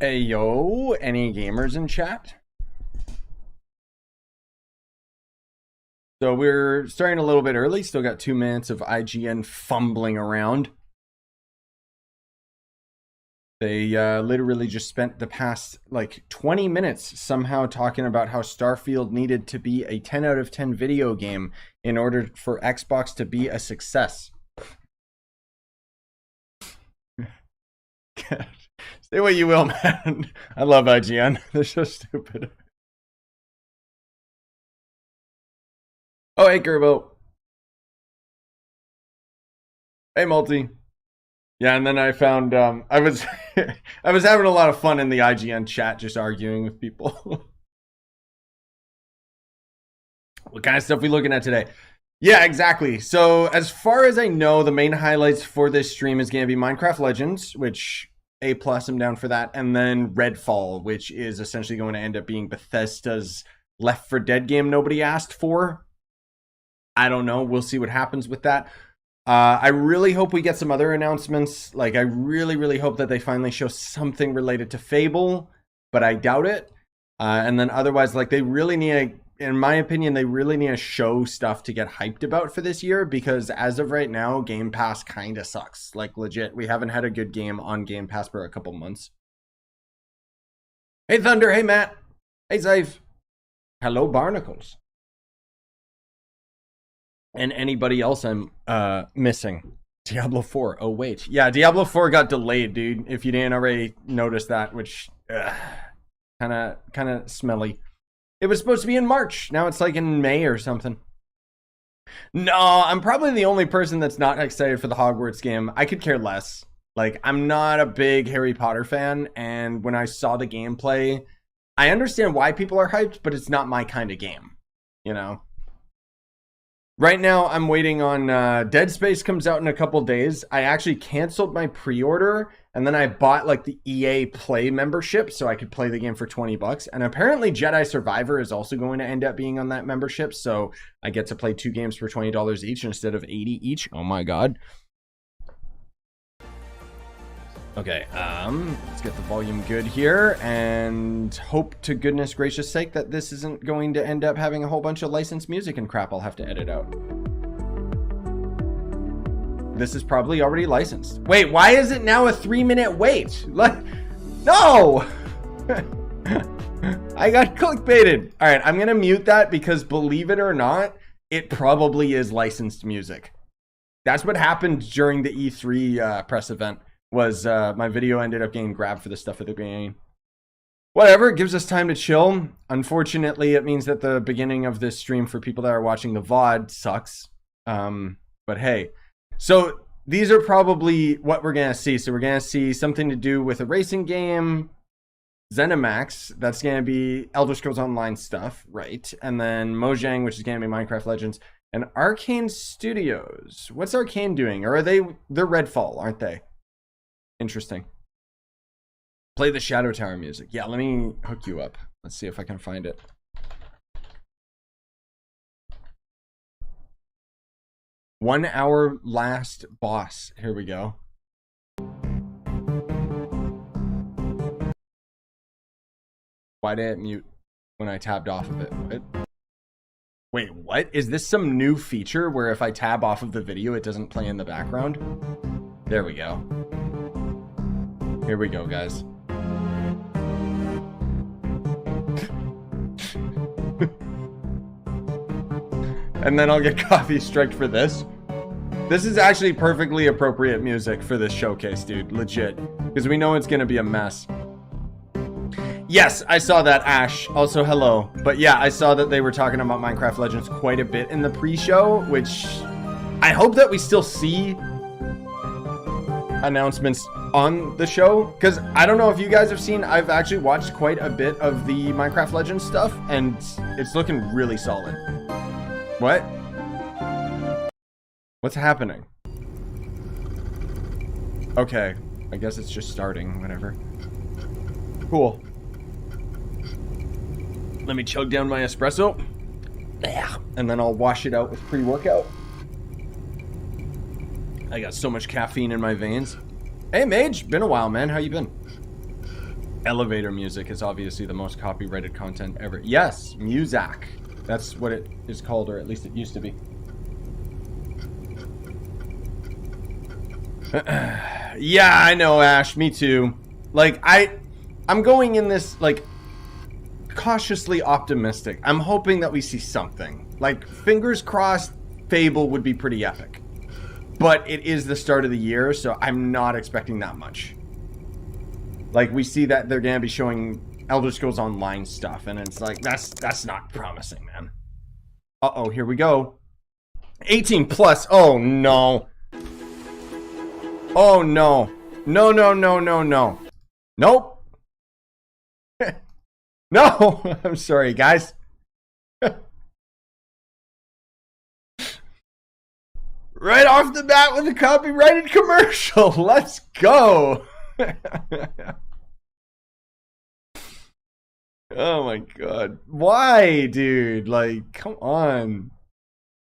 Hey yo, any gamers in chat? So we're starting a little bit early, still got 2 minutes of IGN fumbling around. They literally just spent the past like 20 minutes somehow talking about how Starfield needed to be a 10 out of 10 video game in order for Xbox to be a success. Say what you will, man. I love IGN. They're so stupid. Oh, hey, Gerbo. Hey, Multi. Yeah, and then I found I was I was having a lot of fun in the IGN chat just arguing with people. What kind of stuff we looking at today? Yeah, exactly. So as far as I know, the main highlights for this stream is going to be Minecraft Legends, which A+, I'm down for that, and then Redfall, which is essentially going to end up being Bethesda's Left 4 Dead game nobody asked for. I don't know. We'll see what happens with that. I really hope we get some other announcements. Like, I really hope that they finally show something related to Fable, but I doubt it. And then otherwise, like, they really need in my opinion, they really need to show stuff to get hyped about for this year, because as of right now, Game Pass kind of sucks. Like, legit, we haven't had a good game on Game Pass for a couple months. Hey, Thunder. Hey, Matt. Hey, Zaif. Hello, Barnacles. And anybody else I'm missing. Diablo 4. Oh, wait. Yeah, Diablo 4 got delayed, dude. If you didn't already notice that, which kind of smelly. It was supposed to be in March. Now it's like in May or something. No, I'm probably the only person that's not excited for the Hogwarts game. I could care less. Like, I'm not a big Harry Potter fan, and when I saw the gameplay, I understand why people are hyped, but it's not my kind of game, you know? Right now, I'm waiting on Dead Space comes out in a couple days. I actually canceled my pre-order, and then I bought like the EA Play membership so I could play the game for $20. And apparently Jedi Survivor is also going to end up being on that membership, so I get to play 2 games for $20 each instead of $80 each. Oh my god. Okay, let's get the volume good here, and hope to goodness gracious sake that this isn't going to end up having a whole bunch of licensed music and crap I'll have to edit out. This is probably already licensed. Wait, why is it now a 3-minute wait? No! I got clickbaited. All right, I'm gonna mute that because, believe it or not, it probably is licensed music. That's what happened during the E3 press event. Was my video ended up getting grabbed for the stuff at the beginning. Whatever, it gives us time to chill. Unfortunately, it means that the beginning of this stream for people that are watching the VOD sucks. But hey, so these are probably what we're gonna see. So we're gonna see something to do with a racing game, ZeniMax, that's gonna be Elder Scrolls Online stuff, right? And then Mojang, which is gonna be Minecraft Legends, and Arkane Studios. What's Arkane doing? Or they're Redfall, aren't they? Interesting. Play the Shadow Tower music. Yeah, let me hook you up. Let's see if I can find it. One hour last boss. Here we go. Why did it mute when I tabbed off of it? What? Wait, what? Is this some new feature where if I tab off of the video, it doesn't play in the background? There we go. Here we go, guys. And then I'll get coffee striked for this. This is actually perfectly appropriate music for this showcase, dude. Legit. Because we know it's going to be a mess. Yes, I saw that, Ash. Also, hello. But yeah, I saw that they were talking about Minecraft Legends quite a bit in the pre-show, which I hope that we still see announcements on the show, because I don't know if you guys have seen, I've actually watched quite a bit of the Minecraft Legends stuff, and it's looking really solid. What? What's happening? Okay, I guess it's just starting, whatever. Cool. Let me chug down my espresso. And then I'll wash it out with pre-workout. I got so much caffeine in my veins. Hey, Mage. Been a while, man. How you been? Elevator music is obviously the most copyrighted content ever. Yes, Muzak. That's what it is called, or at least it used to be. Yeah, I know, Ash. Me too. Like, I'm going in this, like, cautiously optimistic. I'm hoping that we see something. Like, fingers crossed, Fable would be pretty epic. But it is the start of the year, so I'm not expecting that much. Like, we see that they're gonna be showing Elder Scrolls Online stuff, and it's like, that's not promising, man. Uh-oh, here we go. 18 plus. Oh, no. Oh, no. No, no, no, no, no. Nope. No. I'm sorry, guys. Right off the bat with a copyrighted commercial. Let's go. Oh my god. Why, dude? Like, come on.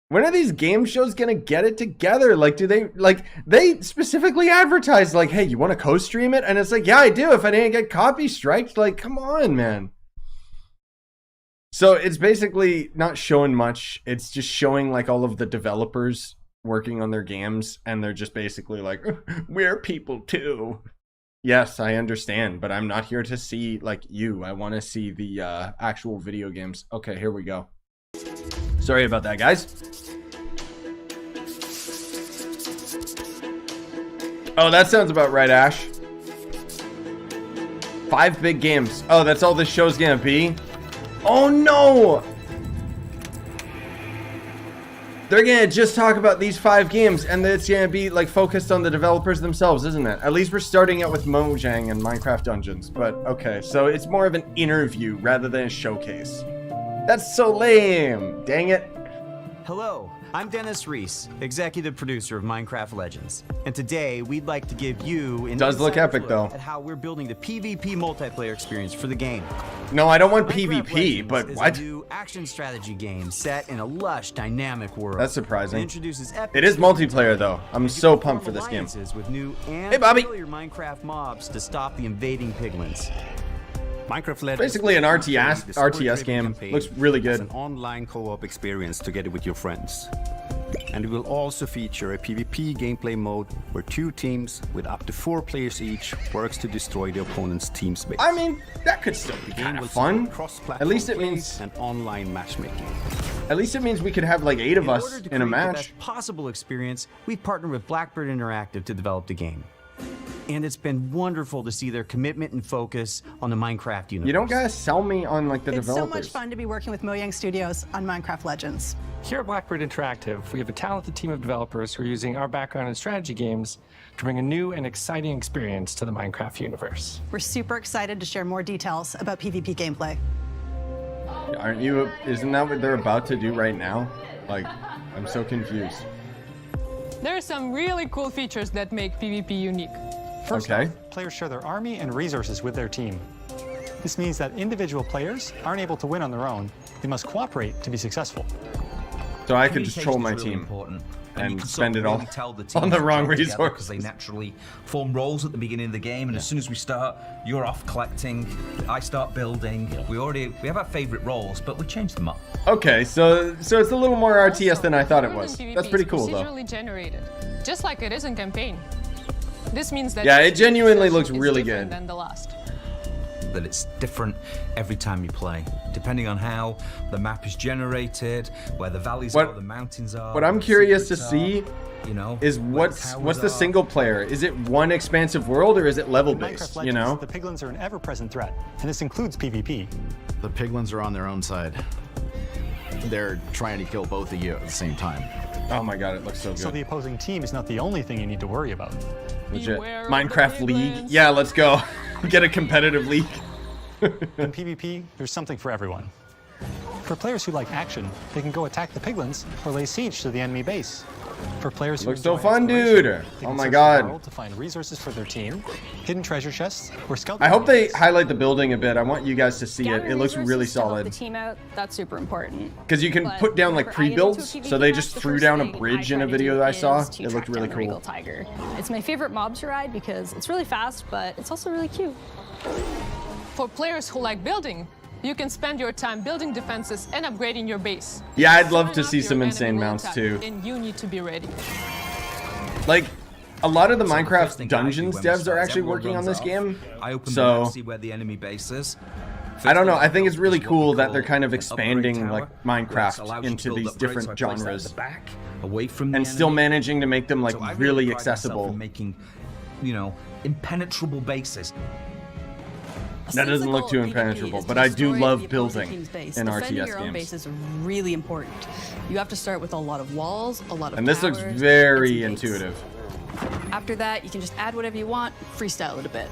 When are these game shows gonna get it together? Like, do they, like, they specifically advertise, like, hey, you want to co-stream it? And it's like, yeah, I do if I didn't get copy striked. Like, come on, man. So it's basically not showing much. It's just showing, like, all of the developers working on their games, and they're just basically like, we're people too. Yes, I understand, but I'm not here to see, like, you. I want to see the actual video games. Okay, here we go. Sorry about that, guys. Oh, that sounds about right, Ash. 5 big games. Oh, that's all this show's gonna be? Oh, no! They're gonna just talk about these 5 games, and it's gonna be, like, focused on the developers themselves, isn't it? At least we're starting out with Mojang and Minecraft Dungeons. But, okay, so it's more of an interview rather than a showcase. That's so lame. Dang it. Hello, I'm Dennis Reese, executive producer of Minecraft Legends. And today, we'd like to give you an does look epic, look though. At how we're building the PvP multiplayer experience for the game. No, I don't want Minecraft PvP, Legends but is what? a new action strategy game set in a lush, dynamic world. That's surprising. It introduces epic It is multiplayer, though. I'm so pumped for this game. with new and Hey, Bobby. familiar Minecraft mobs to stop the invading piglins. Minecraft Legends Basically an RTS game. Looks really good. It's an online co-op experience together with your friends. And it will also feature a PvP gameplay mode where 2 teams with up to 4 players each works to destroy the opponent's team space. I mean, that could still be kind of fun. At least it means and online matchmaking. At least it means we could have like 8 of us in a match. The best possible experience, we've partnered with Blackbird Interactive to develop the game. And it's been wonderful to see their commitment and focus on the Minecraft universe. You don't gotta sell me on like the It's developers. so much fun to be working with Mojang Studios on Minecraft Legends. Here at Blackbird Interactive, we have a talented team of developers who are using our background in strategy games to bring a new and exciting experience to the Minecraft universe. We're super excited to share more details about PvP gameplay. Aren't you? Isn't that what they're about to do right now? Like, I'm so confused. There are some really cool features that make PvP unique. First Okay. off, players share their army and resources with their team. This means that individual players aren't able to win on their own. They must cooperate to be successful. So I could just troll my team and spend it all on the wrong resource. Because they naturally form roles at the beginning of the game, and as soon as we start, you're off collecting, I start building. We have our favorite roles, but we change them up. Okay, so it's a little more RTS than I thought it was. That's pretty cool, though. Procedurally generated, just like it is in campaign. This means that Yeah, it genuinely looks is really different good. than the last. That it's different every time you play, depending on how the map is generated, where the valleys are, the mountains are. What I'm where the curious to secrets see, you know, is where what's towers the are. single player? Is it one expansive world or is it level In Minecraft based? Legends, You know? the piglins are an ever-present threat, and this includes PvP. The piglins are on their own side. They're trying to kill both of you at the same time. Oh my god, it looks so good. So the opposing team is not the only thing you need to worry about. Legit. Beware of Minecraft the League. piglins. Yeah, let's go. Get a competitive league. In PvP, there's something for everyone. For players who like action, they can go attack the piglins or lay siege to the enemy base. For players who Looks so enjoy fun, exploration, dude. they Oh can my search the god. world to find resources for their team, hidden treasure chests, or scout. I hope they areas. highlight the building a bit. I want you guys to see it. It looks really The solid. team out, that's super important. Because you can But put down like whenever I get into a pre-builds. PvP So they match, just the threw first down a thing bridge I in a try to video do that I saw. is to It looked track really down the Regal cool. Tiger. It's my favorite mob to ride because it's really fast, but it's also really cute. For players who like building, you can spend your time building defenses and upgrading your base. Yeah, I'd love to Soon see enough, some your insane enemy will mounts attack, too. And you need to be ready. Like, a lot of the So the first Minecraft thing I do Dungeons when we devs start are is actually everyone working on runs this off. game. I open the So map, see where the enemy base is. I don't know. I think it's First really thing I do is what cool we that they're call kind of an upgrade expanding tower, like which allows Minecraft you into to build these upgrades. different So I place that at genres, the back, away from the and still enemy. managing to make them like So I really pride myself accessible. in making, you know, impenetrable bases. That doesn't look too impenetrable, but I do love building in Defending RTS your own games. base is really important. You have to start with a lot of walls, a lot of And this looks towers, very and some gates. intuitive. After that, you can just add whatever you want, freestyle it a bit.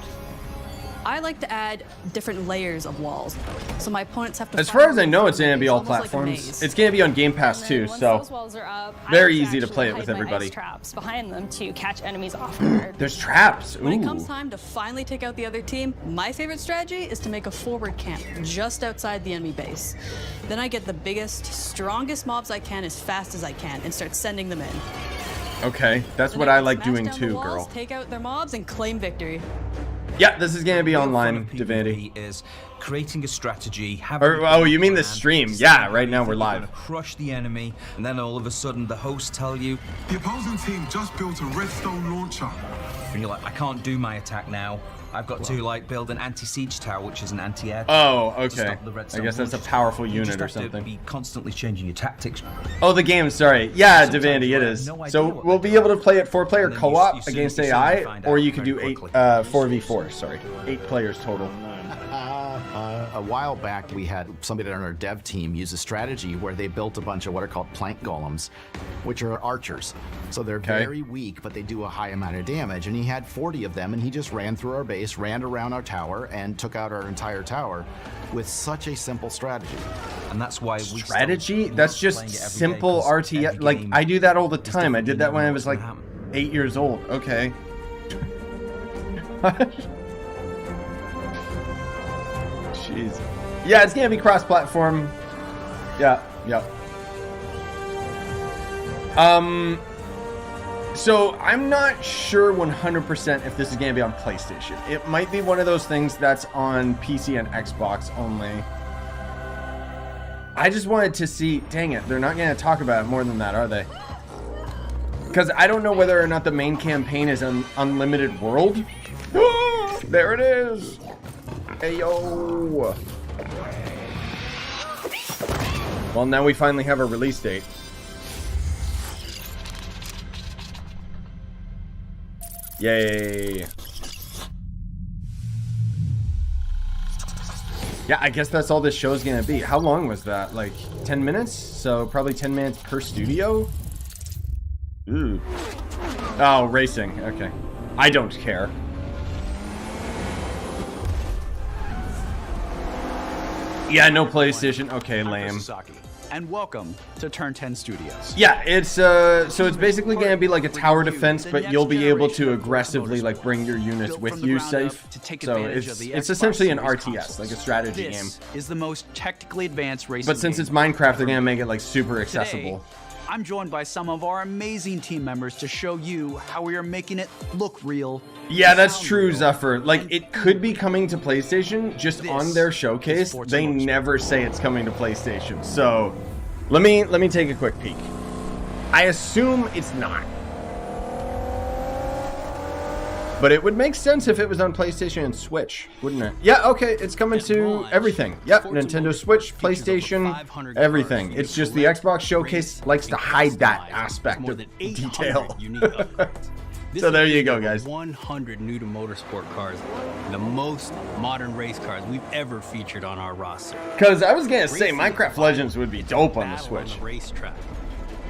I like to add different layers of walls, so my opponents have to. As far as I find know, it's going to be all almost like a platforms. maze. It's going to be on Game Pass And too, then once so those walls are up, I very like easy to actually play it with hide my everybody. ice traps behind them to catch enemies off guard. There's traps. When it comes Ooh. time to finally take out the other team, my favorite strategy is to make a forward camp just outside the enemy base. Then I get the biggest, strongest mobs I can as fast as I can and start sending them in. Okay, that's Then what I I can like smash doing down the too, walls, girl. Take out their mobs and claim victory. Yeah, this is going to be The real fun online, of PvP Divinity. is creating a strategy. having Or, a oh, game you mean the plan, stream. deciding Yeah, how right you now think we're you're live. gonna crush the enemy, and then all of a sudden the hosts tell you, The opposing team just built a redstone launcher. and you're like, I can't do my attack now. I've got to like build an anti-siege tower, which is an anti-air. Oh, to okay. stop the I redstone guess that's a launch. powerful You unit just or have to something. be constantly changing your tactics. Oh, the game, sorry. Yeah, Sometimes Divinity, you it have is. no idea So what we'll they're be able to doing. play it 4-player And then you co-op soon- against you soon AI, find or out you could do very quickly. 4v4, sorry. 8 players total. A while back, we had somebody on our dev team use a strategy where they built a bunch of what are called plank golems, which are archers. So they're very weak, but they do a high amount of damage. And he had 40 of them, and he just ran through our base, ran around our tower, and took out our entire tower with such a simple strategy. And that's why we Strategy? still That's love just playing it every day, simple 'cause RTS. every Like, game I do that all the is time. I different. did You that never when know I what's was like gonna happen. 8 years old. Okay. Jeez. Yeah, it's gonna be cross-platform. Yeah, yeah. So I'm not sure 100% if this is gonna be on PlayStation. It might be one of those things that's on PC and Xbox only. I just wanted to see. Dang it, they're not gonna talk about it more than that, are they? Because I don't know whether or not the main campaign is an unlimited world. There it is. Hey yo. Well, now we finally have a release date. Yay. Yeah, I guess that's all this show's gonna be. How long was that? Like 10 minutes? So probably 10 minutes per studio? Ooh. Oh, racing. Okay. I don't care. Yeah, no PlayStation. Okay, lame. And welcome to Turn 10 Studios. Yeah, it's so it's basically gonna be like a tower defense, but you'll be able to aggressively like bring your units with you safe. So it's essentially an RTS, like a strategy game. This is the most technically advanced racing But since game. it's Minecraft, they're gonna make it like super accessible. Today, I'm joined by some of our amazing team members to show you how we are making it look real. Yeah, that's true, Zephyr. Like, it could be coming to PlayStation, just on their showcase, they never say it's coming to PlayStation. So, let me take a quick peek. I assume it's not. But it would make sense if it was on PlayStation and Switch, wouldn't it? Yeah, okay, it's coming to everything. Yep, Nintendo Switch, PlayStation, everything. It's just the Xbox showcase likes to hide that aspect of detail. So there you go, guys. 100 new to motorsport cars, the most modern race cars we've ever featured on our roster. Because I was gonna say Minecraft Legends would be dope on the Switch. Racetrack.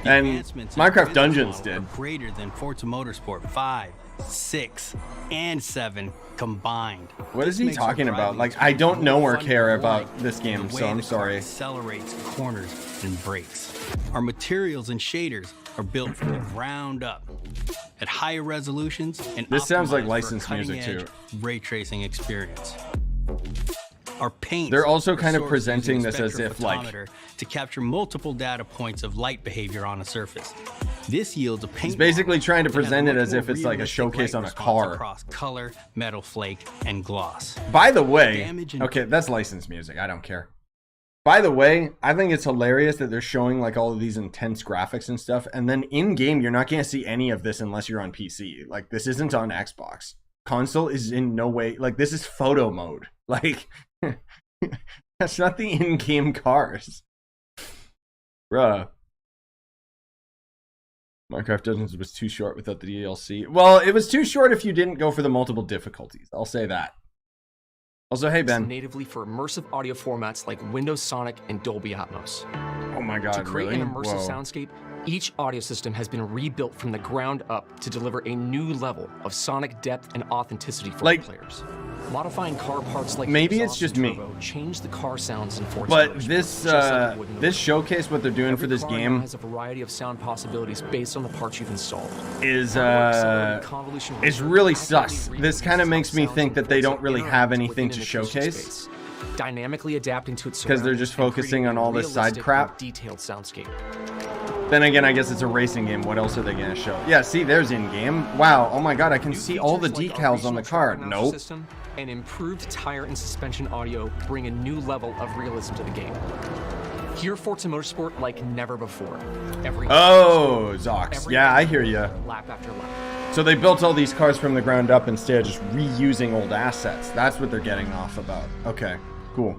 And Minecraft Dungeons did. Greater than Forza Motorsport 5, 6, and 7 combined. What is he talking about? Like, I don't know or care about this game, so I'm sorry. Accelerates corners and brakes. Our materials and shaders are built from the ground up at higher resolutions and This sounds like optimized for licensed music, cutting-edge ray tracing experience. Our paints They're also kind are of sourced presenting using a this as if, like, spectrophotometer to capture multiple data points of light behavior on a surface. This yields a paint. He's basically trying to that has present it much as more if it's like a realistic showcase light on a response car. across color, metal flake, and gloss. By the way, Damage and- okay, that's licensed music. I don't care. By the way, I think it's hilarious that they're showing like all of these intense graphics and stuff, and then in game you're not gonna see any of this unless you're on PC. Like this isn't on Xbox. Console is in no way like this is photo mode. Like that's not the in-game cars, bruh. Minecraft Dungeons was too short without the DLC. Well, it was too short if you didn't go for the multiple difficulties. I'll say that. Also, hey Ben. Natively for immersive audio formats like Windows Sonic and Dolby Atmos. Oh my God! To create really? an immersive Whoa. soundscape, each audio system has been rebuilt from the ground up to deliver a new level of sonic depth and authenticity for Like- players. Modifying car parts like Maybe it's exhaust just and me. turbo change the car sounds in Forza But Motorsport, this just like it would in the this showcase, what they're doing Every for this car now game has a variety of sound possibilities based on the parts you've installed. is Convolution is research really accurately sus. This kind of makes me think that they don't really have anything to showcase dynamically adapting to its because they're just focusing on all this side crap. Detailed soundscape. Then again, I guess it's a racing game. What else are they going to show? Yeah, see, there's in-game. Wow, oh my God, I can see all the decals on the car. Nope. System and improved tire and suspension audio bring a new level of realism to the game. Hear Forza Motorsport like never before. Oh, Zox. Yeah, I hear ya. Lap after lap. So they built all these cars from the ground up instead of just reusing old assets. That's what they're getting off about. Okay, cool.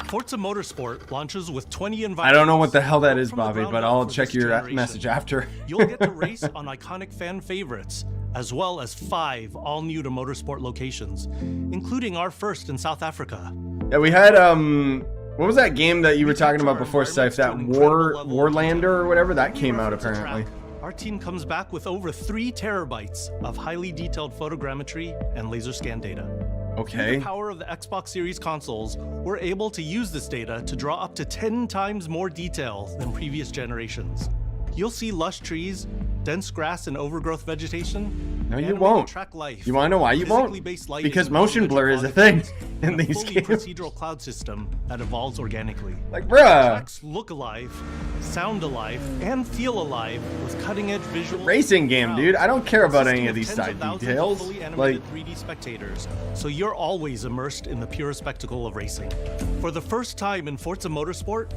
Forza Motorsport launches with 20 I don't know what the hell that is, from the Bobby, ground but up I'll for check this your generation. message after. You'll get to race on iconic fan favorites, as well as 5 all-new to Motorsport locations, including our first in South Africa. Yeah, we had what was that game that you were talking about before, Scythe? That Warlander or whatever that came out apparently. Our team comes back with over 3 terabytes of highly detailed photogrammetry and laser scan data. Through Okay. the power of the Xbox Series consoles, we're able to use this data to draw up to 10 times more detail than previous generations. You'll see lush trees, dense grass and overgrowth vegetation. No, you animated won't. Track life, You want to know why you physically won't? based lighting, Because motion blur is a thing in and a these fully games. procedural cloud system that evolves organically. Like, bruh. Tracks look alive, sound alive, and feel alive with cutting-edge visual Racing game, dude. I don't care about any consisting of these tens side thousands of details. fully Like, animated 3D spectators, so you're always immersed in the pure spectacle of racing. For the first time in Forza Motorsport,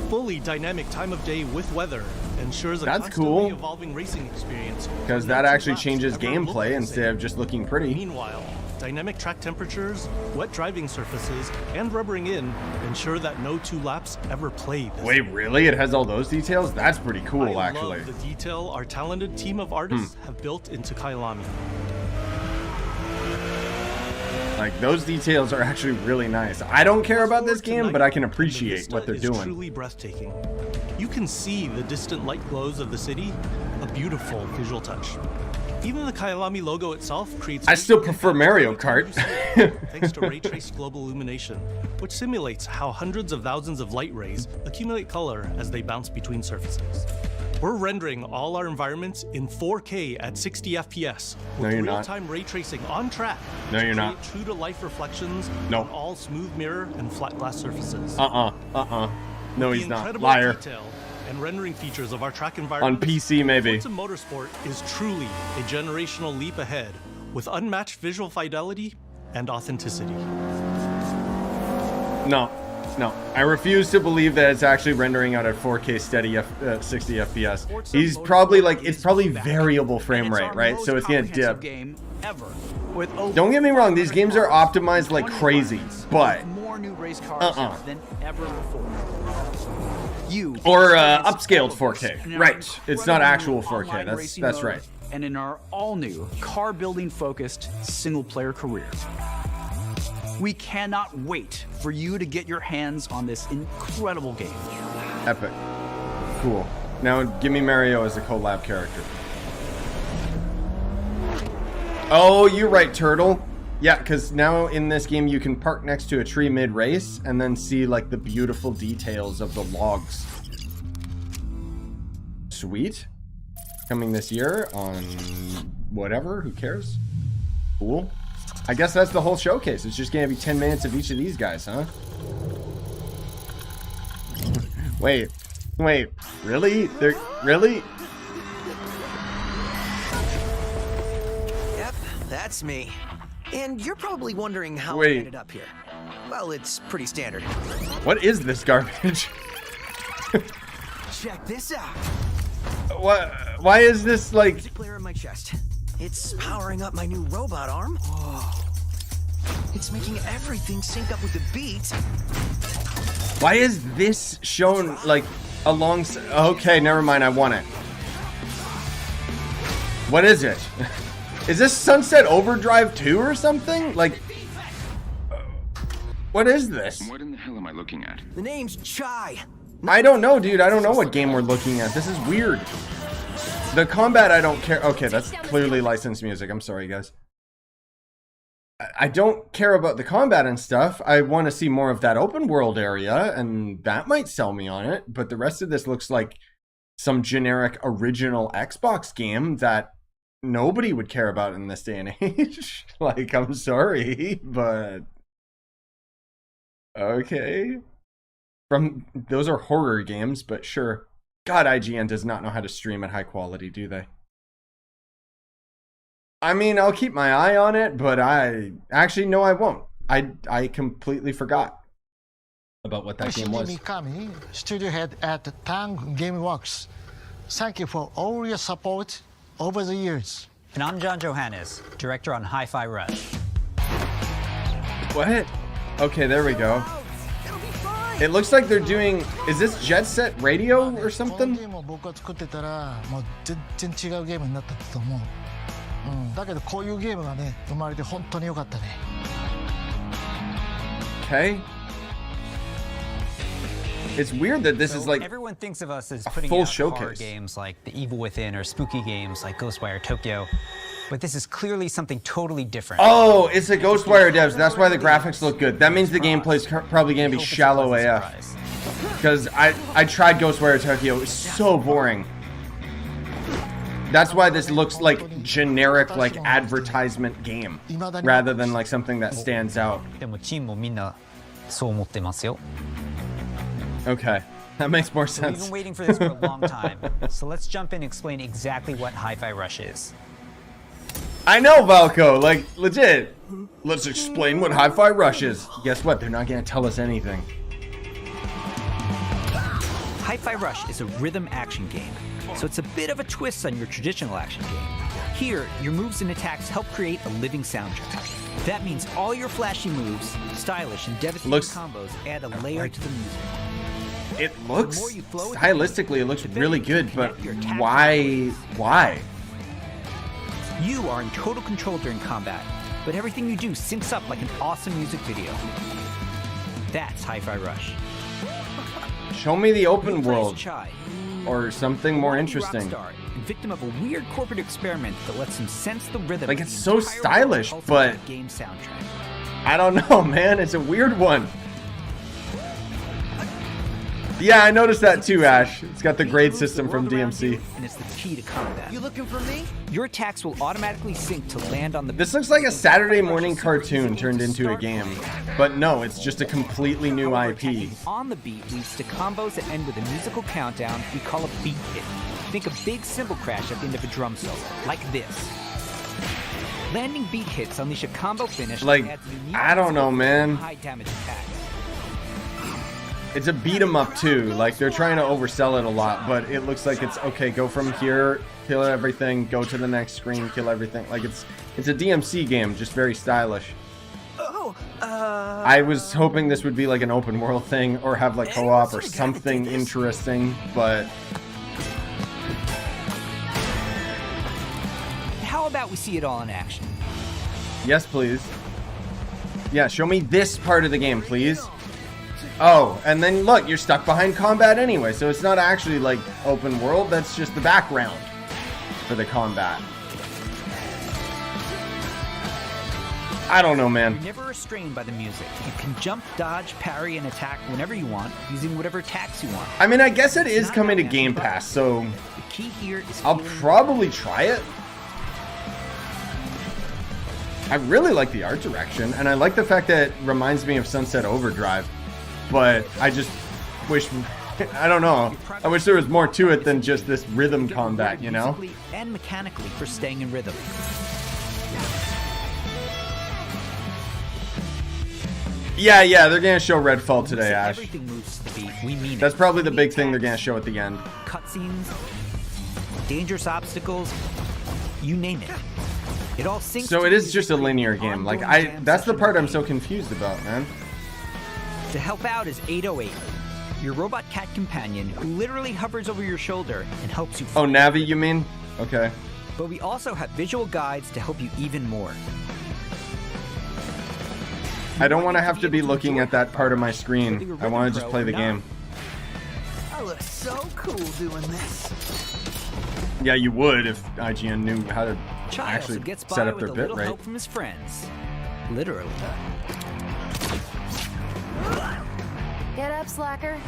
fully dynamic time of day with weather ensures a That's constantly cool. evolving racing experience. because with that no two actually laps changes ever look gameplay the instead of just looking pretty. Meanwhile, dynamic track temperatures, wet driving surfaces, and rubbering in ensure that no 2 laps ever play this Wait, really? It has all those details? That's pretty cool, I actually. love the detail our talented team of artists have built into Kailami. Like, those details are actually really nice. I don't care about this game, but I can appreciate what they're is doing. truly breathtaking. You can see the distant light glows of the city, a beautiful visual touch. Even the Kailami logo itself creates. I still prefer Mario Kart. Thanks to ray traced global illumination, which simulates how hundreds of thousands of light rays accumulate color as they bounce between surfaces. We're rendering all our environments in 4K at 60 FPS No, with you're not. real-time ray tracing on track. No, to you're not. create true-to-life reflections No. on all smooth mirror and flat glass surfaces. No, The he's not. incredible Liar. detail and rendering features of our track On environment. PC, maybe. Forza Motorsport is truly a generational leap ahead with unmatched visual fidelity and authenticity. No. I refuse to believe that it's actually rendering out at 4K steady 60 FPS. He's probably like, it's probably variable frame rate, right? So it's gonna dip. Game ever. With over Don't get me wrong, these games are optimized like crazy, but more new race cars than ever before. or upscaled 4K, right? It's not actual 4K. That's right. And in our all-new car-building focused single-player career. We cannot wait for you to get your hands on this incredible game. Epic. Cool. Now give me Mario as a collab character. Oh, you're right, Turtle. Yeah, because now in this game you can park next to a tree mid-race and then see like the beautiful details of the logs. Sweet. Coming this year on whatever, who cares? Cool. I guess that's the whole showcase. It's just gonna be 10 minutes of each of these guys, huh? Wait, Wait, really? They're really? Yep, that's me. And you're probably wondering how I Wait. ended up here. Well, it's pretty standard. What is this garbage? Check this out. What? Why is this like? Music player in my chest. It's powering up my new robot arm. It's making everything sync up with the beat. Why is this shown like alongside? Okay, never mind. I want it. What is it? Is this Sunset Overdrive 2 or something? Like, what is this? What in the hell am I looking at? The name's Chai. I don't know, dude. I don't know what game we're looking at. This is weird. The combat, I don't care. Okay, that's clearly licensed music. I'm sorry, guys. I don't care about the combat and stuff. I want to see more of that open world area, and that might sell me on it. But the rest of this looks like some generic original Xbox game that nobody would care about in this day and age. Like, I'm sorry, but okay. Those are horror games, but sure. God, IGN does not know how to stream at high quality, do they? I mean, I'll keep my eye on it, but I won't. I completely forgot about what that game was. Mikami, studio head at Tang Gameworks. Thank you for all your support over the years. And I'm John Johannes, director on Hi-Fi Rush. What? Okay, there we go. It looks like they're doing... Is this Jet Set Radio or something? Okay. It's weird that this is like everyone thinks of us as putting full out showcase. horror games like The Evil Within or spooky games like Ghostwire Tokyo, but this is clearly something totally different. Oh, it's the Ghostwire devs. That's why the graphics look good. That means the gameplay's probably going to be shallow AF. Because I tried Ghostwire Tokyo. It was so boring. That's why this looks like generic, like advertisement game, rather than like something that stands out. Okay, that makes more sense. We've been waiting for this for a long time, so let's jump in and explain exactly what Hi-Fi Rush is. I know, Valko, like, legit. Let's explain what Hi-Fi Rush is. Guess what? They're not going to tell us anything. Hi-Fi Rush is a rhythm action game, so it's a bit of a twist on your traditional action game. Here, your moves and attacks help create a living soundtrack. That means all your flashy moves, stylish and devastating combos add a layer to the music. It looks, stylistically, it looks really good, but why? You are in total control during combat, but everything you do syncs up like an awesome music video. That's Hi-Fi Rush. Show me the open world, or something more interesting. Victim of a weird corporate experiment that lets him sense the rhythm. Like, it's so stylish, but game soundtrack. I don't know, man. It's a weird one. Yeah, I noticed that too, Ash. It's got the grade system from DMC. And it's the key to combat. You looking for me? Your attacks will automatically sync to land on the... This looks like a Saturday morning cartoon turned into a game. But no, it's just a completely new IP. On the beat leads to combos that end with a musical countdown we call a beat hit. Think a big cymbal crash at the end of a drum solo, like this. Landing beat hits unleash a combo finish. Like, I don't know, man. High damage attacks. It's a beat 'em up too. Like, they're trying to oversell it a lot, but it looks like it's okay. Go from here, kill everything. Go to the next screen, kill everything. Like, it's a DMC game, just very stylish. I was hoping this would be like an open world thing, or have like co-op or something interesting, but how about we see it all in action? Yes, please. Yeah, show me this part of the game, please. Oh, and then look, you're stuck behind combat anyway, so it's not actually like open world, that's just the background for the combat. I don't know, man. You're never restrained by the music. You can jump, dodge, parry, and attack whenever you want, using whatever attacks you want. I mean, I guess it is coming to Game Pass, so the key here is I'll probably try it. I really like the art direction, and I like the fact that it reminds me of Sunset Overdrive. But I just wish I don't know. I wish there was more to it than just this rhythm combat, you know? Musically and mechanically for staying in rhythm. Yeah, they're gonna show Redfall today, Ash. Everything moves to the beat. We mean That's it. probably the big thing they're gonna show at the end. Cutscenes, dangerous obstacles, you name it. It all syncs. So it is just a linear game. Like that's the part I'm so confused about, man. To help out is 808, your robot cat companion who literally hovers over your shoulder and helps you. Oh, Navi, you mean? Okay. But we also have visual guides to help you even more. I don't want to have to be looking at that part of my screen. I want to just play the game. I look so cool doing this. Yeah, you would if IGN knew how to actually gets by set up with their a bit little rate. help from his friends. Literally. Get up, slacker.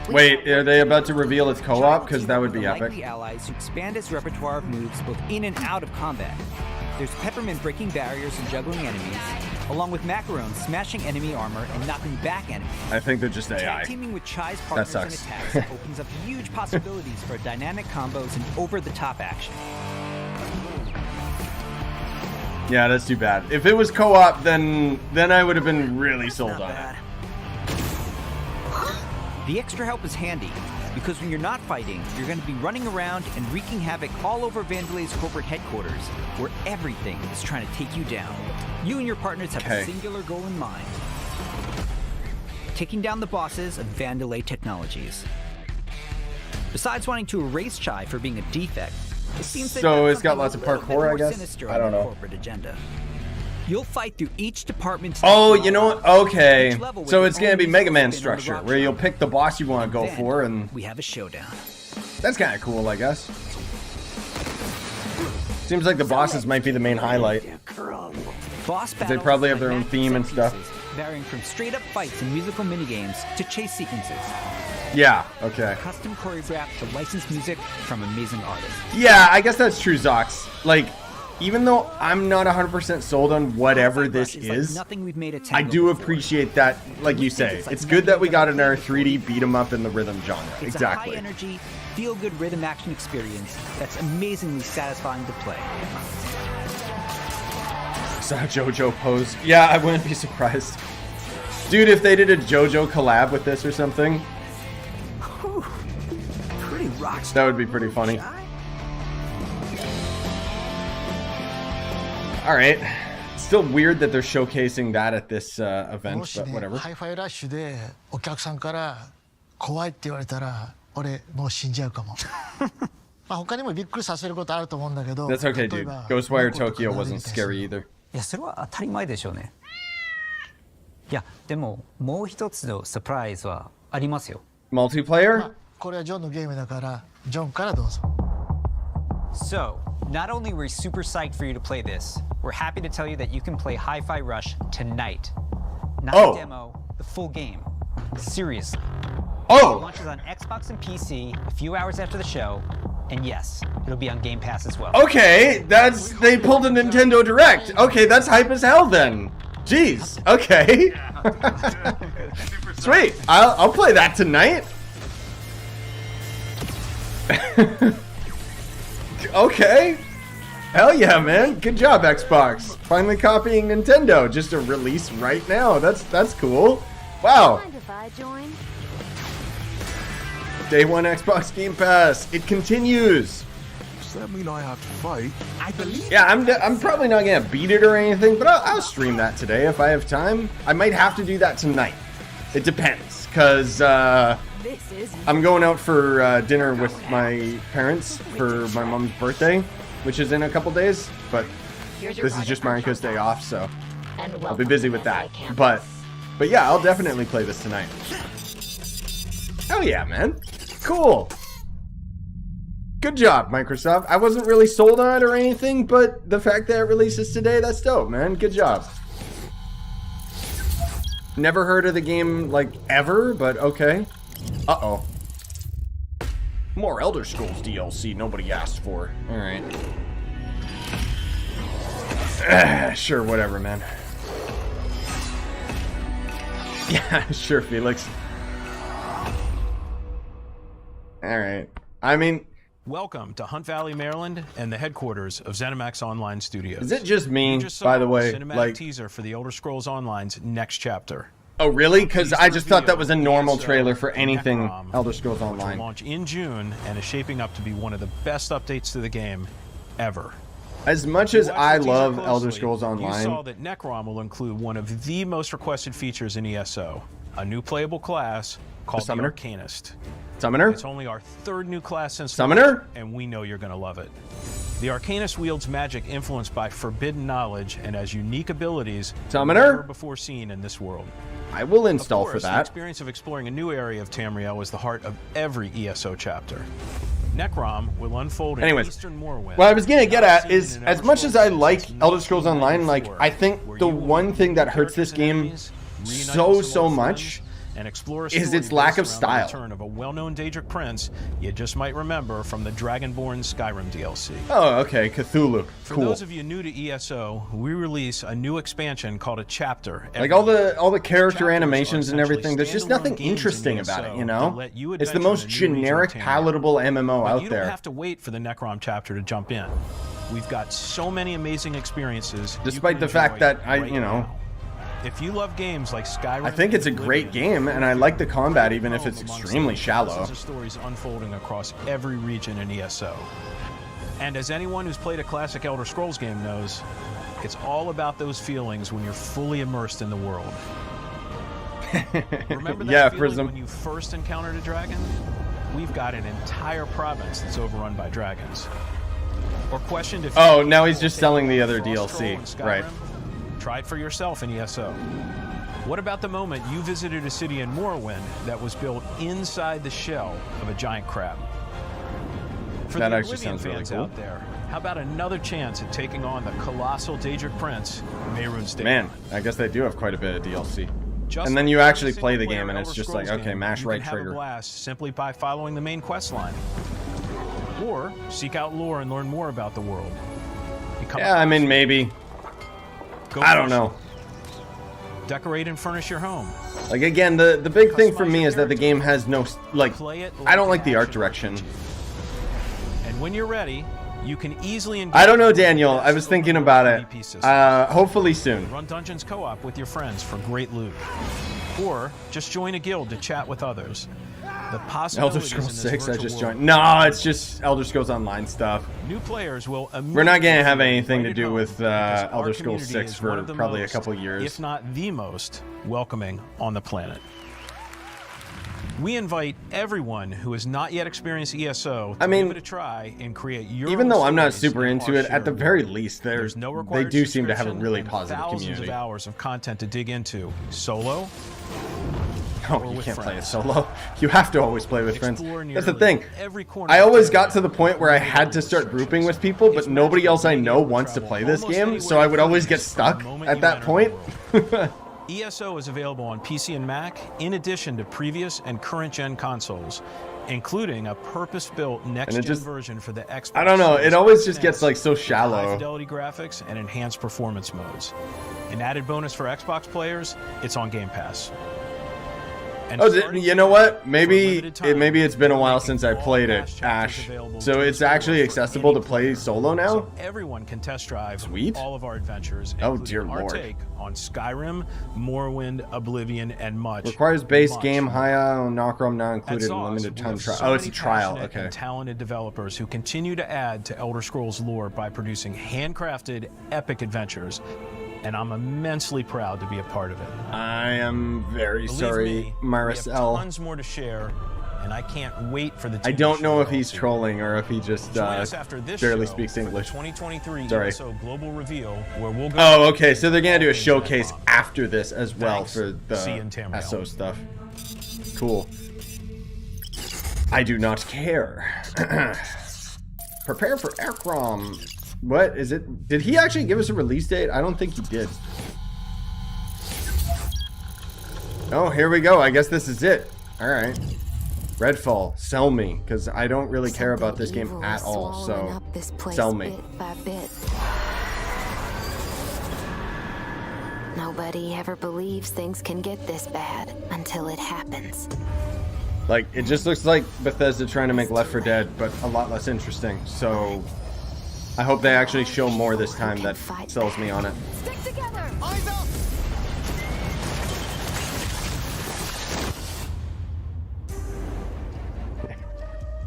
Wait, are they about to reveal its co-op? Because that would be epic. Likely allies who expand his repertoire of moves both in and out of combat. There's Peppermint breaking barriers and juggling enemies, along with Macaron smashing enemy armor and knocking back enemies. I think they're just AI. Teaming with Chai's That partners and sucks. attacks opens up huge possibilities for dynamic combos and over-the-top action. Yeah, that's too bad. If it was co-op, then I would have been really sold on it. The extra help is handy, because when you're not fighting, you're going to be running around and wreaking havoc all over Vandelay's corporate headquarters, where everything is trying to take you down. You and your partners have a singular goal in mind: taking down the bosses of Vandelay Technologies. Besides wanting to erase Chai for being a defect, it seems So it's got lots of parkour, I guess? I don't know. corporate agenda. You'll fight through each department. Oh, you know what? Okay. So it's going to be Mega Man structure, where you'll pick the boss you want to go for, and we have a showdown. That's kind of cool, I guess. Seems like the bosses might be the main highlight. Boss They probably have their own theme and stuff. Varying from straight-up fights and musical minigames to chase sequences. Yeah, okay. Custom choreographed to licensed music from amazing artists. Yeah, I guess that's true, Zox. Like, even though I'm not 100% sold on whatever this is, Nothing we've made a I do appreciate that, like you say. It's good that we got an our 3D beat 'em up in the rhythm genre. It's Exactly. a high-energy, feel-good rhythm action experience that's amazingly satisfying to play. Is that a JoJo pose? Yeah, I wouldn't be surprised. Dude, if they did a JoJo collab with this or something, Pretty rock. that would be pretty funny. Alright. Still weird that they're showcasing that at this event, もし but ね、 whatever. ハイファイラッシュでお客さんから怖いって言われたら、俺もう死んじゃうかも。まあ他にもびっくりさせることあると思うんだけど。 That's okay, 例え dude. ば Ghostwire Tokyo wasn't scary either. いやそれは当たり前でしょうね。いやでももう一つのサプライズはありますよ。 Multiplayer? これはジョンのゲームだから、ジョンからどうぞ。 So, not only were we super psyched for you to play this, we're happy to tell you that you can play Hi-Fi Rush tonight. Not Oh. a demo, the full game. Seriously. Oh! It launches on Xbox and PC a few hours after the show, and yes, it'll be on Game Pass as well. Okay, they pulled a Nintendo Direct. Okay, that's hype as hell then. Jeez. Okay. Sweet. I'll play that tonight. Okay. Hell yeah, man. Good job, Xbox. Finally copying Nintendo. Just a release right now. That's cool. Wow. Mind if I join? Day one Xbox Game Pass. It continues. Does that mean I have to fight? I believe. Yeah, I'm probably not gonna beat it or anything, but I'll stream that today if I have time. I might have to do that tonight. It depends, cause I'm going out for dinner with my parents for my mom's birthday, which is in a couple days. But this is just Mariko's day off, so I'll be busy with that. But yeah, I'll definitely play this tonight. Oh yeah, man. Cool. Good job, Microsoft. I wasn't really sold on it or anything, but the fact that it releases today, that's dope, man. Good job. Never heard of the game, like, ever, but okay. Uh-oh. More Elder Scrolls DLC nobody asked for. Alright. Sure, whatever, man. Yeah, sure, Felix. All right. I mean, welcome to Hunt Valley, Maryland, and the headquarters of ZeniMax Online Studios. is it just me, You just saw by the way? a cinematic Like, teaser for the Elder Scrolls Online's next chapter. oh really? Because I just thought that was a normal trailer for anything Elder Scrolls Will Online. launch in June and is shaping up to be one of the best updates to the game ever. As much as I love Elder Scrolls You saw Online, that Necrom will include one of the most requested features in ESO, a new playable class called the Summoner? Arcanist. Summoner? It's only our third new class since Summoner? launch, and we know you're going to love it. The Arcanist wields magic influenced by forbidden knowledge and has unique abilities Summoner? never before seen in this world. I will install Of course, for the that. experience of exploring a new area of Tamriel is the heart of every ESO chapter. Necrom will unfold in Anyways, Eastern Morrowind. what I was gonna get at is, as much as I like Elder Scrolls Online, like, I think the one thing that hurts this game so much and explore a is story its lack of based around the style. return of a well-known Daedric prince you just might remember from the Dragonborn Skyrim DLC. Oh, okay, Cthulhu. For Cool. those of you new to ESO, we release a new expansion called a chapter. Like all the character animations and everything, there's just nothing interesting about it, you know? It's the most generic, palatable MMO But out you don't there. have to wait for the Necrom chapter to jump in. We've got so many amazing experiences. you Despite can the fact enjoy that right now. know, If you love games like Skyrim, I think it's a and great Oblivion, game, and I like the combat even if it's home amongst extremely the shallow. thousands of stories unfolding across every region in ESO. And as anyone who's played a classic Elder Scrolls game knows, it's all about those feelings when you're fully immersed in the world. Remember that Yeah, feeling Prism. when you first encountered a dragon? We've got an entire province that's overrun by dragons. Or questioned if Oh, you now he's will just take selling the on other Frost Troll DLC, in Skyrim? right. Try it for yourself in ESO. What about the moment you visited a city in Morrowind that was built inside the shell of a giant crab? For That the actually Oblivion sounds really fans cool. out there, how about another chance at taking on the colossal Daedric Prince, Mehrunes Dagon? Man, I guess they do have quite a bit of DLC. Just And then like you every actually play the single-player game and it's Elder just like, Scrolls okay, game, mash you right can have a trigger. blast simply by following the main quest line. Or seek out lore and learn more about the world. Become a Yeah, I mean, maybe. Go I don't fishing. know. Decorate and furnish your home. Like, again, the big thing for me is that the game has no, like, I don't like the art direction. And when you're ready, you can easily engage. I don't know, Daniel. I was thinking about it. Hopefully soon. Run dungeons co-op with your friends for great loot. Or just join a guild to chat with others. The Elder possibilities Scrolls in this 6, I virtual just world. joined. No, it's just Elder Scrolls Online stuff. New players will We're not going to have immediately anything to invite do home with because our Elder Scrolls community 6 is one for of the probably a most, couple years. if not the most, welcoming on the planet. We invite everyone who has not yet experienced ESO to I mean, give it a try and create your Even own though I'm not stories super in into our it, at the shared very world. least, There's no they required do seem to have a subscription really and positive thousands community. of hours of content to dig into, solo. Oh, or you with can't play it friends. solo. You have to always play with friends. Explore That's the nearly thing. every corner I of always Tamriel got to the point where I had to start grouping with people, but nobody else I know wants to play this game, so I would always get stuck at that point. ESO is available on PC and Mac, in addition to previous and current-gen consoles, including a purpose-built next-gen just- version for the Xbox. I don't know, it Series always X just and gets, S like, so with shallow. high-fidelity graphics and enhanced performance modes. An added bonus for Xbox players, it's on Game Pass. And Oh, starting you know what? Maybe limited time, maybe it's been a while making since I all played past it, chapters Ash. available So to it's explore actually for accessible any to play player. solo now? So everyone can test drive Sweet. all of our adventures, Oh, including dear our Lord. take on Skyrim, Morrowind, Oblivion, and much. Requires base much game, more. high Necrom not At included, Sauce, limited we time have trial. so Oh, it's a many trial, passionate okay. and talented developers who continue to add to Elder Scrolls lore by producing handcrafted, epic adventures, and I'm immensely proud to be a part of it. I am very Believe sorry, me, we have Maricel. tons more to share, and I can't wait for the I team don't to know show if it all he's to you. trolling or if he just Join us after this barely show speaks for the English. 2023 Sorry. ESO Global Reveal, where we'll go. Oh, okay. So they're gonna do a showcase after this as well Thanks. for the See you in Tamriel. SO stuff. Cool. I do not care. Prepare for Arkane. What is it? Did he actually give us a release date? I don't think he did. Oh, here we go. I guess this is it. All right. Redfall, sell me, because I don't really care about this game at all. So, sell me. Bit by bit. Nobody ever believes things can get this bad until it happens. Like, it just looks like Bethesda trying to make Left 4 Dead, but a lot less interesting. So, I hope they actually show more this time that sells me on it. Stick together. Eyes up.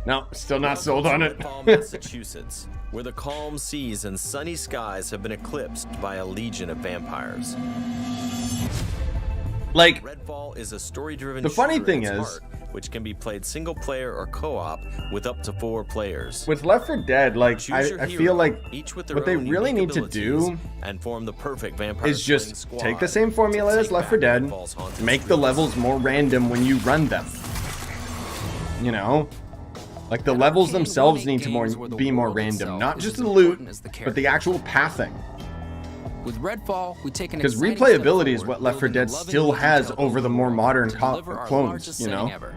No, still not sold on it. Redfall, Massachusetts, where the calm seas and sunny skies have been eclipsed by a legion of vampires. Like, Redfall is a story-driven the funny shooter thing at its is, heart, which can be played single player or co-op with up to 4 players. with Left 4 Dead, like, Choose your I hero, feel like each with their what they own really unique need to do abilities, and form the perfect vampire is just slaying squad take the same formula to as take Left 4 back Dead, Redfall's haunted make the streets. levels more random when you run them. You know? Like, the levels themselves need to be more random. Not just the loot, but the actual pathing. With Redfall, we take an Because exciting replayability step is what forward, Left 4 building a Dead loving still world has to over the more modern deliver our clones, largest you setting know? ever.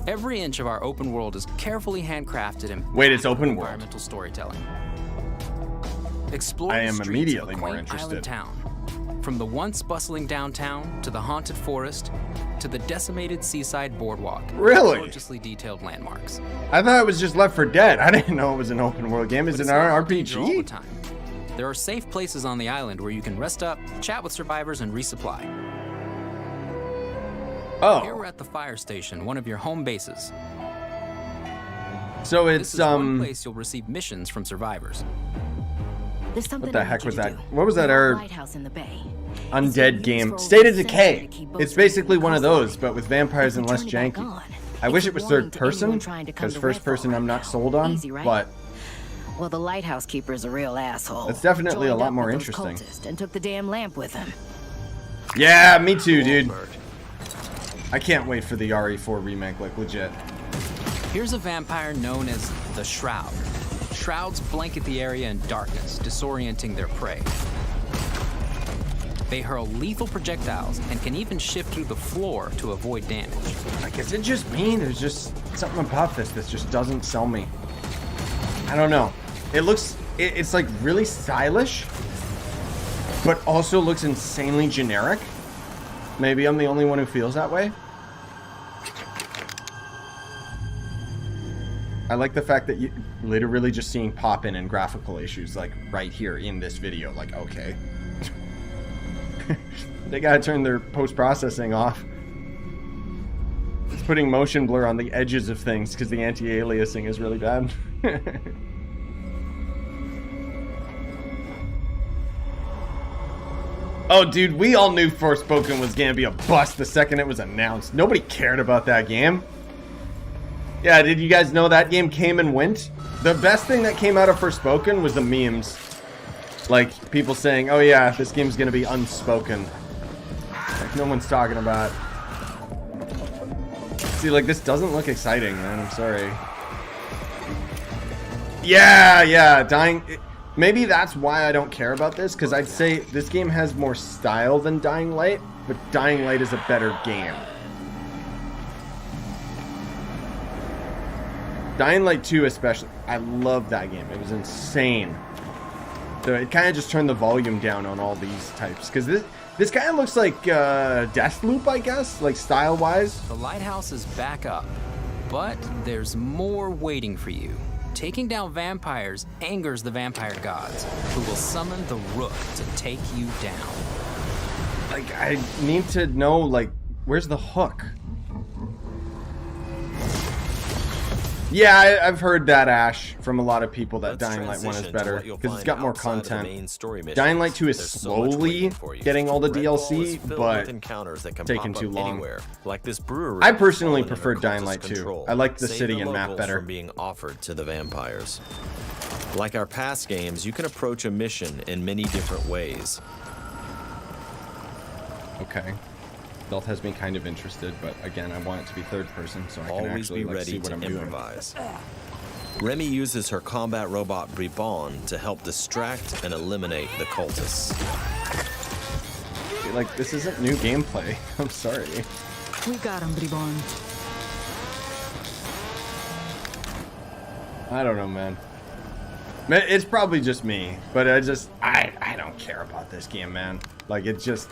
Every inch of our open world is carefully handcrafted and Wait, it's open world? environmental storytelling. Explore I the am streets immediately of a more quaint interested. island town. From the once bustling downtown to the haunted forest to the decimated seaside boardwalk. Really? Gorgeously detailed landmarks. I thought it was just Left 4 Dead. I didn't know it was an open world game. Is it an All the RPG? time. There are safe places on the island where you can rest up, chat with survivors, and resupply. Oh. Here we're at the fire station, one of your home bases. So This it's is one place you'll receive missions from survivors. There's something what the I heck need was you to that? do. What was that? There's a Our lighthouse in the bay. undead game, State of Decay. It's basically one of those, but with vampires and less janky. I wish it was third person, because first person I'm not sold on, Easy, right? but Well, the lighthouse keeper's a real asshole. it's definitely a Joined lot up more with those interesting. cultists and took the damn lamp with him. Yeah, me too, dude. I can't wait for the RE4 remake, like legit. Here's a vampire known as the Shroud. Shrouds blanket the area in darkness, disorienting their prey. They hurl lethal projectiles and can even shift through the floor to avoid damage. Like, is it just me? There's just something about this that just doesn't sell me. I don't know. It looks, it's like really stylish, but also looks insanely generic. Maybe I'm the only one who feels that way. I like the fact that you literally just seeing pop in and graphical issues like right here in this video. Like, okay. They gotta turn their post-processing off. It's putting motion blur on the edges of things because the anti-aliasing is really bad. Oh, dude, we all knew Forspoken was gonna be a bust the second it was announced. Nobody cared about that game. Yeah, did you guys know that game came and went? The best thing that came out of Forspoken was the memes. Like, people saying, oh yeah, this game's gonna be unspoken. Like, no one's talking about it. See, like, this doesn't look exciting, man. I'm sorry. Yeah, dying... Maybe that's why I don't care about this, because I'd say this game has more style than Dying Light, but Dying Light is a better game. Dying Light 2 especially, I love that game. It was insane. So it kind of just turned the volume down on all these types, because this kind of looks like Deathloop, I guess, like style-wise. The lighthouse is back up, but there's more waiting for you. Taking down vampires angers the vampire gods, who will summon the Rook to take you down. Like, I need to know, like, where's the hook? Yeah, I've heard that, Ash, from a lot of people that Dying Light 1 is better, because it's got more content. Dying Light 2 is slowly getting all the DLC, but taking too long. Like this brewery, I personally prefer Dying Light 2. I like the city and map better. From being offered to the vampires. Like our past games, you can approach a mission in many different ways. Okay. Stealth has me kind of interested, but again, I want it to be third person, so I can Always actually be like, ready see what to I'm improvise. Remy uses her combat robot Bribon to help distract and eliminate the cultists. Like, this isn't new gameplay. I'm sorry. We got him, Bribon. I don't know, man. It's probably just me, but I don't care about this game, man. Like, it's just...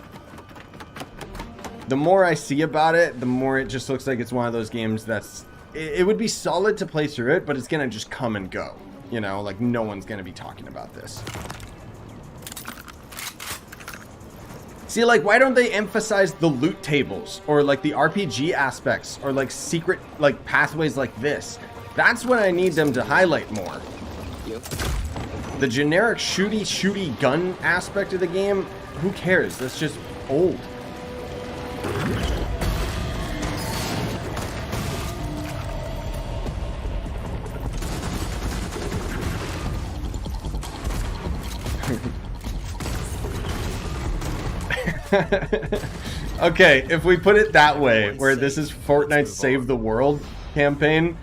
the more I see about it, the more it just looks like it's one of those games that's... It would be solid to play through it, but it's going to just come and go. You know, like no one's going to be talking about this. See, like, why don't they emphasize the loot tables or like the RPG aspects or like secret like pathways like this? That's what I need them to highlight more. The generic shooty gun aspect of the game, who cares? That's just old. Okay, if we put it that way, where this is Fortnite's Save the World campaign,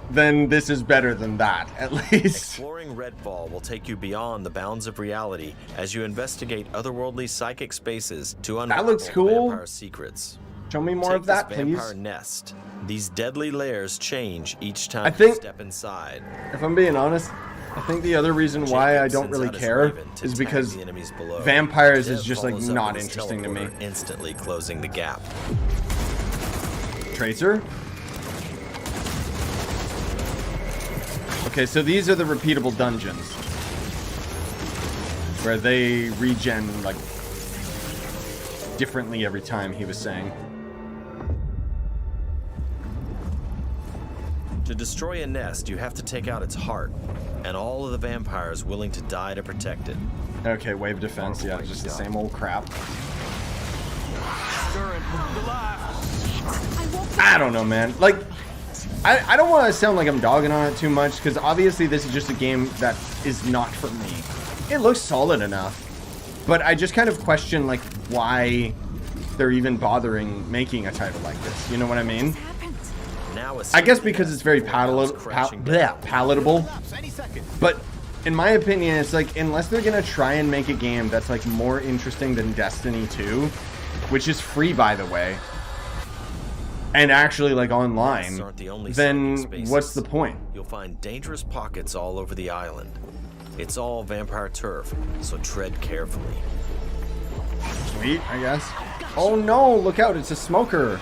then this is better than that, at least. Exploring Redfall will take you beyond the bounds of reality as you investigate otherworldly psychic spaces to unravel vampire secrets. Show me more of that, please. Vampire nest. These deadly layers change each time you step inside. If I'm being honest, I think the other reason why I don't really care is because vampires is just like not interesting to me. Instantly closing the gap. Tracer? Okay, so these are the repeatable dungeons where they regen like differently every time, he was saying. To destroy a nest, you have to take out its heart, and all of the vampires willing to die to protect it. Okay, wave defense, yeah, just the same old crap. I don't know, man. Like, I don't want to sound like I'm dogging on it too much, because obviously this is just a game that is not for me. It looks solid enough, but I just kind of question, like, why they're even bothering making a title like this. You know what I mean? I guess because it's very palatable, but in my opinion, it's like, unless they're gonna try and make a game that's like more interesting than Destiny 2, which is free, by the way, and actually like online, then what's the point? You'll find dangerous pockets all over the island. It's all vampire turf, so tread carefully. Sweet, I guess. Oh no, look out, it's a smoker.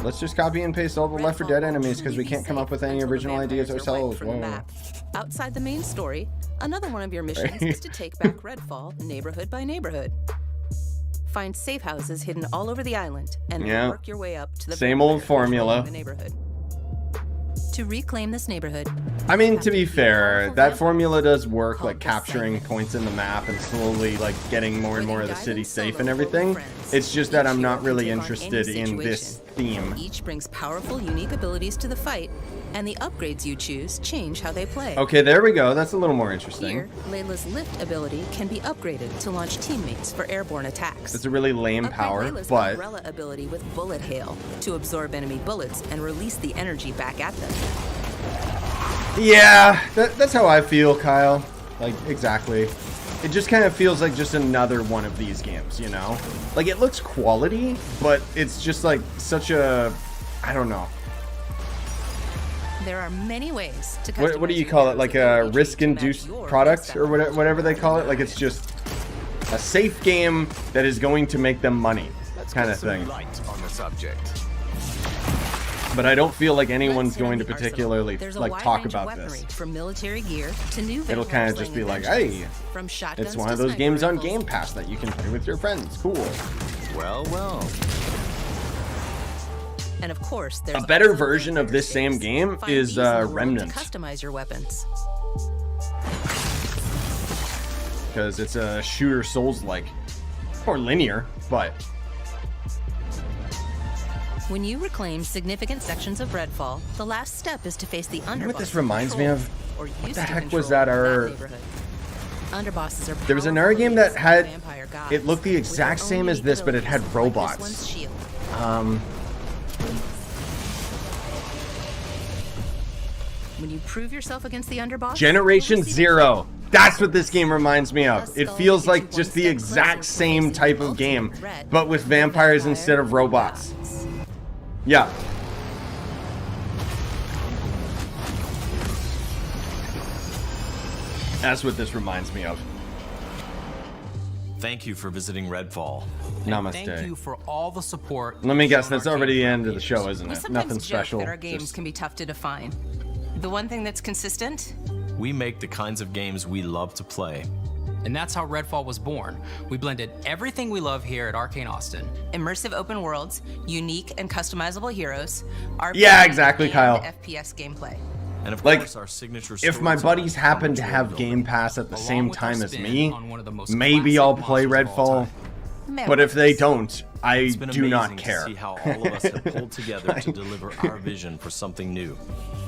Let's just copy and paste all the Left 4 Dead enemies because we can't come up with any original ideas ourselves. Whoa. Outside the main story, another one of your missions is to take back Redfall neighborhood by neighborhood. Find safe houses hidden all over the island and work your way up to the same old formula. Neighborhood. To reclaim this neighborhood. I mean, to be fair, that formula does work, like capturing points in the map and slowly like getting more and more of the city safe and everything. It's just that I'm not really interested in this theme. Each brings powerful, unique abilities to the fight, and the upgrades you choose change how they play. Okay, there we go. That's a little more interesting. Here, Layla's lift ability can be upgraded to launch teammates for airborne attacks. It's a really lame power, Layla's but umbrella ability with bullet hail to absorb enemy bullets and release the energy back at them. yeah, that's how I feel, Kyle. Like, exactly. It just kind of feels like just another one of these games, you know? Like, it looks quality, but it's just like such a, I don't know. There are many ways to customize. What do you call it? Like a risk-induced product or whatever they call it? Like it's just a safe game that is going to make them money, kind of thing. Light on the subject. But I don't feel like anyone's going to particularly like talk about this. From military gear to new It'll kind of just be like, hey, it's one of those games on Game Pass that you can play with your friends. Cool. Well, well. And of course, there's a better version of this same game is Remnant. Customize your weapons. Because it's a shooter Souls-like. Or linear, but... When you reclaim significant sections of Redfall, the last step is to face the underboss. You know what this reminds me of? What the heck was that? Underbosses are there was another game that had... It looked the exact same as this, but it had robots. When you prove yourself against the underboss, Generation Zero. That's what this game reminds me of. It feels like just the exact same type of game, but with vampires instead of robots. Yeah. That's what this reminds me of. Thank you for visiting Redfall. Namaste. Thank you for all the support. Let me guess, that's already the end of the show, isn't We it? sometimes Nothing joke special. that our games Just- can be tough to define. The one thing that's consistent? We make the kinds of games we love to play. And that's how Redfall was born. We blended everything we love here at Arkane Austin. Immersive open worlds, unique and customizable heroes, RPG Yeah, exactly, and Kyle. FPS gameplay. And of Like, course, our signature if my stories buddies are happen to have untold. Game Pass at the same with our time as spin me, on one of the most maybe I'll play classic monsters of all Redfall. But if they don't, I It's been do not amazing care. to see how all of us have pulled together to deliver our vision for something new.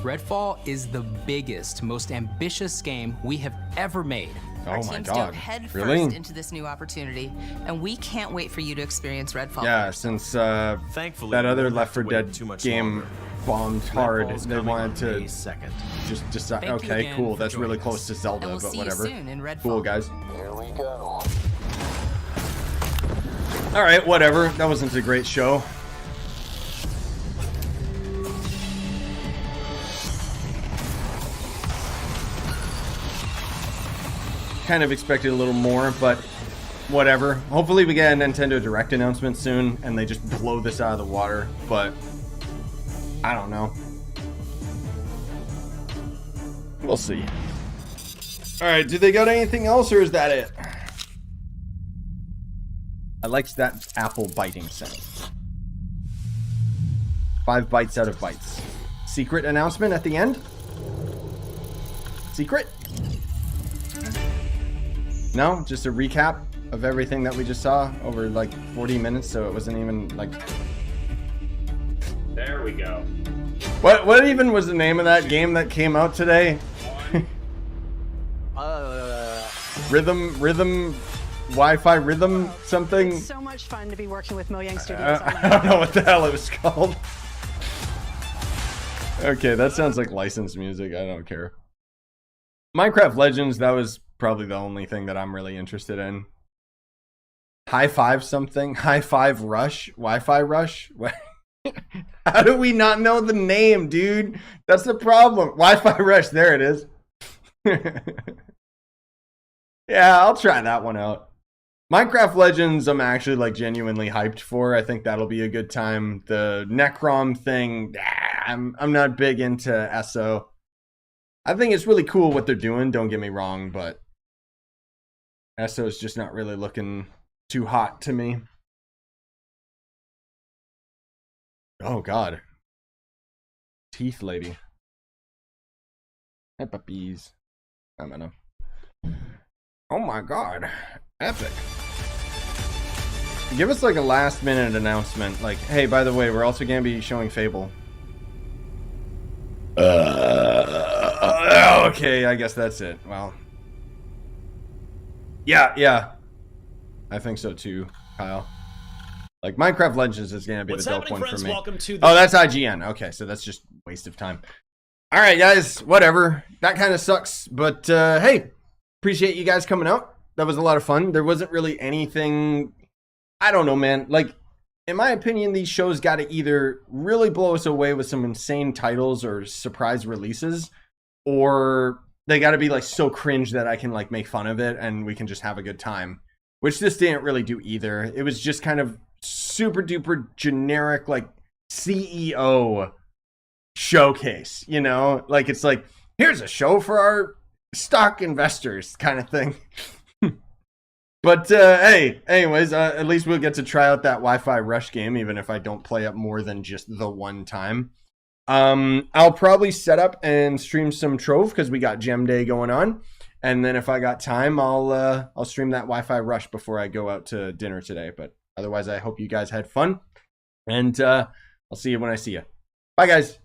Redfall is the biggest, most ambitious game we have ever made. Our Oh my teams god. dove head Really? first into this new opportunity, and we can't wait for you to experience Redfall. Yeah, since Thankfully, that we other won't Left have 4 to wait Dead too much game longer. bombed hard, Redfall's they coming wanted on to May 2nd. just decide. Thank you Okay, again cool. for That's really joining close us. to Zelda, And we'll but see you whatever. soon in Redfall. Cool, guys. Here we go. All right, whatever. That wasn't a great show. Kind of expected a little more, but whatever. Hopefully we get a Nintendo Direct announcement soon and they just blow this out of the water, but I don't know. We'll see. All right, do they got anything else or is that it? I liked that apple biting sound. 5 bites out of bites. Secret announcement at the end? Secret? No, just a recap of everything that we just saw over like 40 minutes, so it wasn't even like... There we go. What even was the name of that game that came out today? Rhythm, Wi-Fi Rhythm something? It's so much fun to be working with Mojang Studios. I don't know what the hell it was called. Okay, that sounds like licensed music. I don't care. Minecraft Legends, that was probably the only thing that I'm really interested in. High Five something? High Five Rush? Wi-Fi Rush? How do we not know the name, dude? That's the problem. Wi-Fi Rush, there it is. Yeah, I'll try that one out. Minecraft Legends, I'm actually like genuinely hyped for. I think that'll be a good time. The Necrom thing, I'm not big into SO. I think it's really cool what they're doing, don't get me wrong, but SO is just not really looking too hot to me. Oh god. Teeth lady. Hey puppies. I'm gonna. Oh my god. Epic. Give us like a last minute announcement. Like, hey, by the way, we're also gonna be showing Fable. Okay, I guess that's it. Well. Yeah. I think so too, Kyle. Like, Minecraft Legends is gonna be the dope one for me. Welcome to the Oh, that's IGN. Okay, so that's just waste of time. All right, guys, whatever. That kind of sucks, but hey, appreciate you guys coming out. That was a lot of fun. There wasn't really anything, I don't know, man. Like, in my opinion, these shows got to either really blow us away with some insane titles or surprise releases, or they got to be like so cringe that I can like make fun of it and we can just have a good time, which this didn't really do either. It was just kind of super duper generic, like CEO showcase, you know? Like, it's like, here's a show for our stock investors kind of thing. But hey, anyways, at least we'll get to try out that Wi-Fi Rush game, even if I don't play it more than just the one time. I'll probably set up and stream some Trove because we got Gem Day going on, and then if I got time, I'll stream that Wi-Fi Rush before I go out to dinner today. But otherwise, I hope you guys had fun, and I'll see you when I see you. Bye, guys.